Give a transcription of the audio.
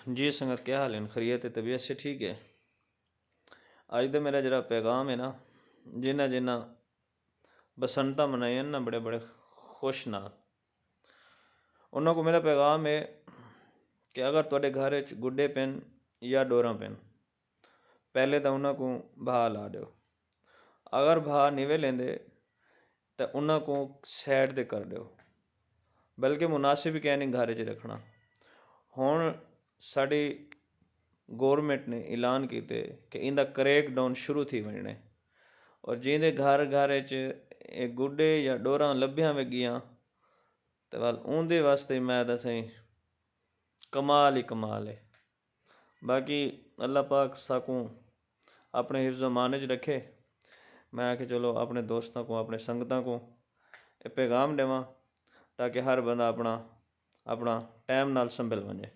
जी संगत, क्या हाल है? खैरियत है? तबीयत से ठीक है? अज का मेरा जरा पैगाम है ना, जिन्हें जिन्हें बसंता मनाई ना बड़े बड़े खुश नाल, उन्होंने को मेरा पैगाम है कि अगर तुहाडे घर च गुड्डे पैन या डोरा पैन, पहले तो उन्होंने को भा ला दो। अगर भा नहीं लेंदे तो उन्होंने को सैड दे कर दो, बल्कि मुनासिब कह नहीं घर च रखना। हुण साडी गौरमेंट ने ऐलान किए कि इनका क्रैक डाउन शुरू थी वजने, और जिंदे घर घर च गुड्डे या डोरा लभ्या वेगियां तो वाल उनके वास्ते मैं तो सही कमाल ही कमाल है। बाकी अल्लाह पाक साकू अपने हिफ्ज़ मान च रखे। मैं आखे चलो अपने दोस्तों को, अपने संगतां को ये पैगाम देवां ताकि हर बंदा अपना अपना टाइम नाल संभल वने।